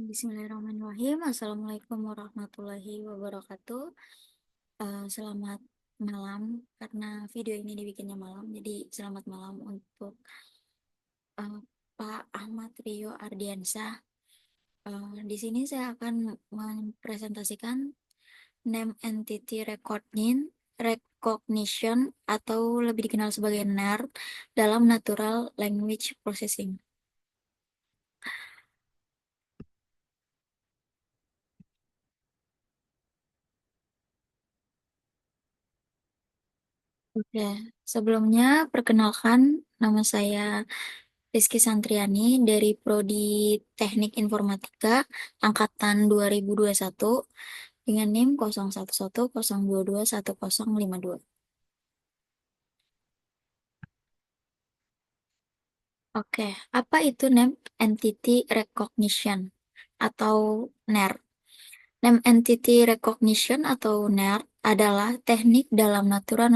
Bismillahirrahmanirrahim. Assalamualaikum warahmatullahi wabarakatuh. Selamat malam, karena video ini dibikinnya malam, jadi selamat malam untuk eh, Pak Ahmad Rio Ardiansyah. Di sini saya akan mempresentasikan Name Entity Recognition atau lebih dikenal sebagai NER dalam Natural Language Processing. Oke, sebelumnya perkenalkan, nama saya Rizky Santriani dari Prodi Teknik Informatika angkatan 2021 dengan NIM 0110221052. Oke, apa itu Name Entity Recognition atau NER? Name Entity Recognition atau NER adalah teknik dalam Natural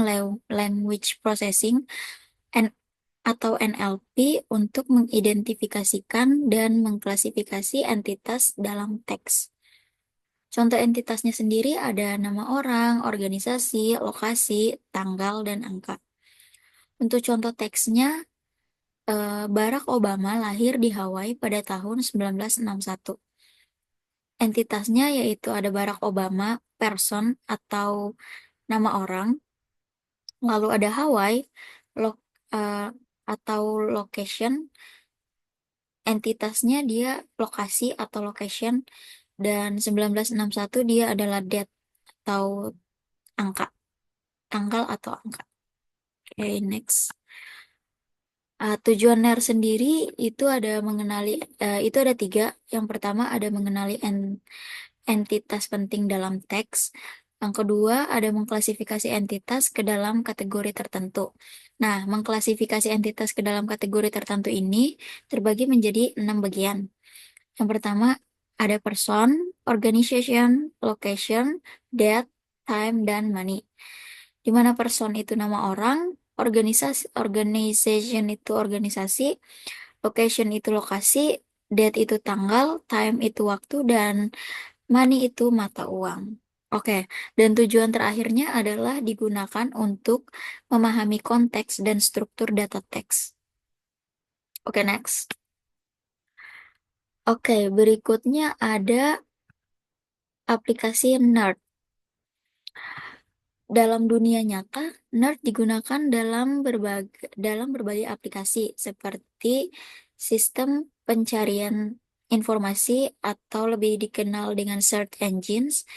Language Processing atau NLP untuk mengidentifikasikan dan mengklasifikasi entitas dalam teks. Contoh entitasnya sendiri ada nama orang, organisasi, lokasi, tanggal, dan angka. Untuk contoh teksnya, Barack Obama lahir di Hawaii pada tahun 1961. Entitasnya yaitu ada Barack Obama, person atau nama orang, lalu ada Hawaii, lo- eh, atau location. Entitasnya dia lokasi atau location, dan 1961 dia adalah date atau angka, tanggal atau angka. Oke, next. Tujuan NER sendiri itu ada mengenali, itu ada tiga. Yang pertama ada mengenali entitas penting dalam teks. Yang kedua ada mengklasifikasi entitas ke dalam kategori tertentu. Nah, mengklasifikasi entitas ke dalam kategori tertentu ini terbagi menjadi 6 bagian. Yang pertama ada person, organization, location, date, time, dan money. Di mana person itu nama orang, organization itu organisasi, location itu lokasi, date itu tanggal, time itu waktu, dan money itu mata uang. Oke, dan tujuan terakhirnya adalah digunakan untuk memahami konteks dan struktur data teks. Oke, next. Oke, berikutnya ada aplikasi NERD. Dalam dunia nyata, NERD digunakan dalam berbagai aplikasi seperti sistem pencarian informasi atau lebih dikenal dengan search engines,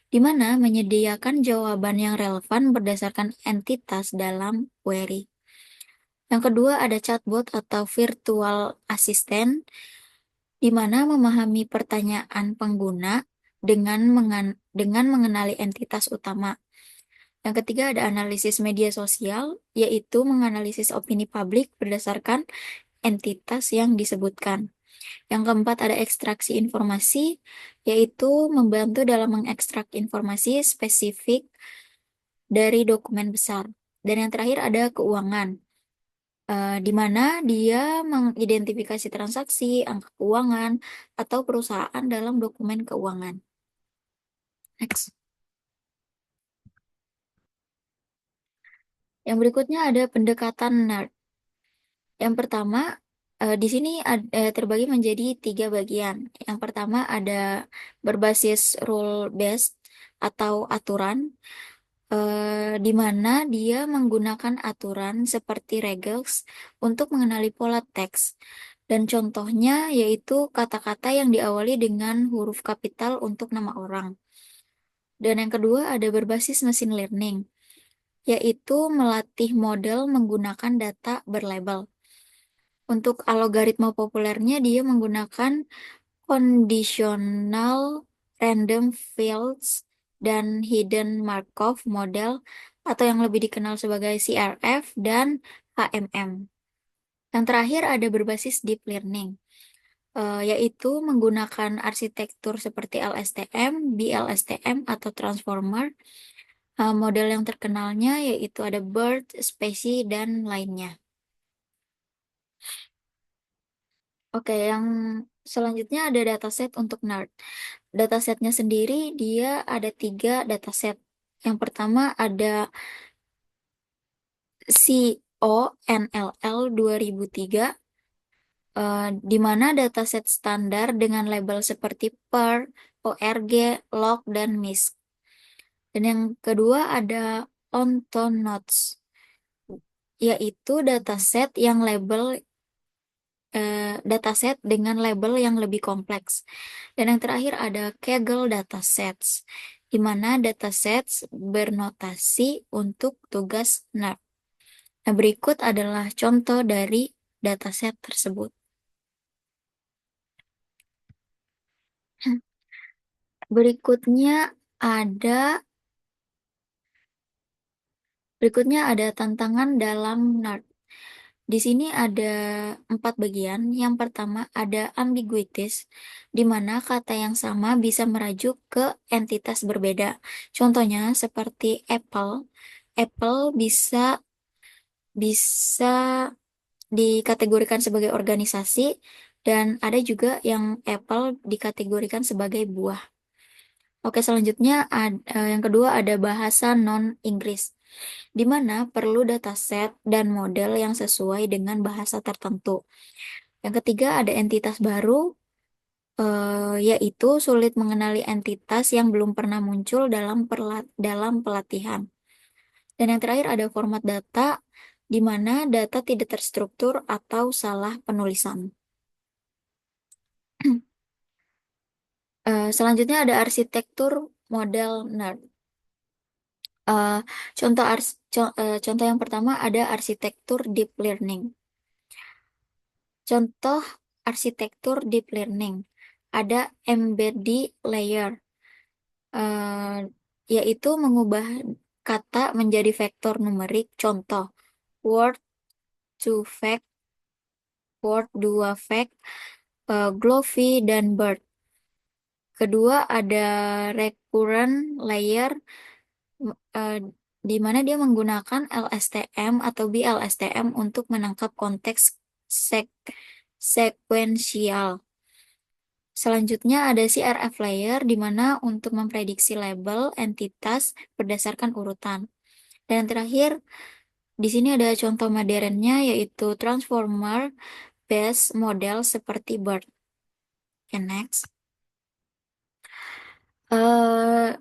di mana menyediakan jawaban yang relevan berdasarkan entitas dalam query. Yang kedua ada chatbot atau virtual assistant, di mana memahami pertanyaan pengguna dengan mengenali entitas utama. Yang ketiga ada analisis media sosial, yaitu menganalisis opini publik berdasarkan entitas yang disebutkan. Yang keempat ada ekstraksi informasi, yaitu membantu dalam mengekstrak informasi spesifik dari dokumen besar. Dan yang terakhir ada keuangan, di mana dia mengidentifikasi transaksi, angka keuangan, atau perusahaan dalam dokumen keuangan. Next. Yang berikutnya ada pendekatan NERD. Yang pertama, di sini terbagi menjadi 3 bagian. Yang pertama ada berbasis rule based atau aturan, di mana dia menggunakan aturan seperti regels untuk mengenali pola teks. Dan contohnya yaitu kata-kata yang diawali dengan huruf kapital untuk nama orang. Dan yang kedua ada berbasis machine learning, yaitu melatih model menggunakan data berlabel. Untuk algoritma populernya dia menggunakan conditional random fields dan hidden Markov model atau yang lebih dikenal sebagai CRF dan HMM. Yang terakhir ada berbasis deep learning, yaitu menggunakan arsitektur seperti LSTM, BLSTM, atau transformer. Model yang terkenalnya yaitu ada BERT, Spacey, dan lainnya. Oke, yang selanjutnya ada dataset untuk NERD. Datasetnya sendiri dia ada 3 dataset. Yang pertama ada CONLL 2003, di mana dataset standar dengan label seperti PER, ORG, log, dan MISC. Dan yang kedua ada Ontonodes, yaitu dataset dengan label yang lebih kompleks. Dan yang terakhir ada Kaggle datasets, di mana datasets bernotasi untuk tugas NERD. Nah, berikut adalah contoh dari dataset tersebut. Berikutnya ada berikutnya ada tantangan dalam NERD. Di sini ada 4 bagian. Yang pertama ada ambiguities, di mana kata yang sama bisa merajuk ke entitas berbeda. Contohnya seperti Apple. Apple bisa dikategorikan sebagai organisasi, dan ada juga yang Apple dikategorikan sebagai buah. Oke, selanjutnya yang kedua ada bahasa non-Inggris, di mana perlu dataset dan model yang sesuai dengan bahasa tertentu. Yang ketiga ada entitas baru, yaitu sulit mengenali entitas yang belum pernah muncul dalam pelatihan. Dan yang terakhir ada format data, di mana data tidak terstruktur atau salah penulisan. Selanjutnya ada arsitektur model NERD. Eh, contoh yang pertama ada arsitektur deep learning. Contoh arsitektur deep learning ada embedded layer, eh, yaitu mengubah kata menjadi vektor numerik. Contoh word to fact, word 2 fact, Glovi dan bird. Kedua ada recurrent layer, eh, di mana dia menggunakan LSTM atau BLSTM untuk menangkap konteks sekuensial. Selanjutnya ada CRF layer, di mana untuk memprediksi label entitas berdasarkan urutan. Dan yang terakhir, di sini ada contoh modernnya, yaitu transformer based model seperti BERT. Okay, next.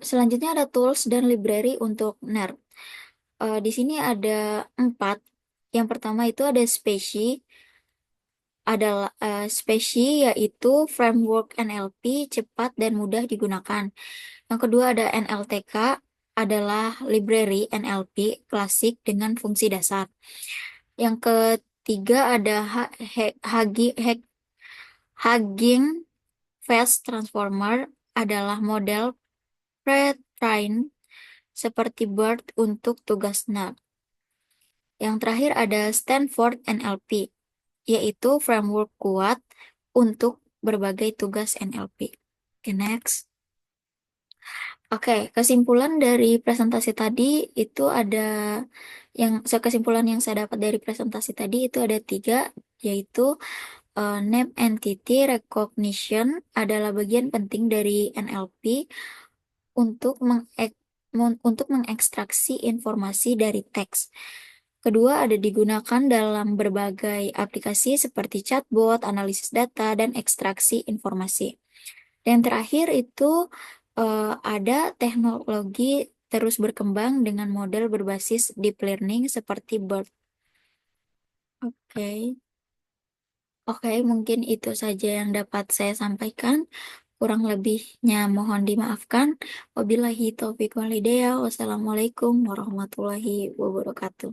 Selanjutnya ada tools dan library untuk NERD. Di sini ada 4. Yang pertama itu ada Specie, yaitu framework NLP cepat dan mudah digunakan. Yang kedua ada NLTK, adalah library NLP klasik dengan fungsi dasar. Yang ketiga ada Hugging Face Transformer, adalah model pre-trained seperti BERT untuk tugas NERD. Yang terakhir ada Stanford NLP, yaitu framework kuat untuk berbagai tugas NLP. Oke, next. Oke, kesimpulan dari presentasi tadi itu ada kesimpulan yang saya dapat dari presentasi tadi itu ada 3, yaitu name entity recognition adalah bagian penting dari NLP untuk mengekstraksi informasi dari teks. Kedua, ada digunakan dalam berbagai aplikasi seperti chatbot, analisis data, dan ekstraksi informasi. Dan terakhir itu ada teknologi terus berkembang dengan model berbasis deep learning seperti BERT. Oke. Oke, mungkin itu saja yang dapat saya sampaikan. Kurang lebihnya mohon dimaafkan. Wabillahi taufiq walhidayah. Wassalamualaikum warahmatullahi wabarakatuh.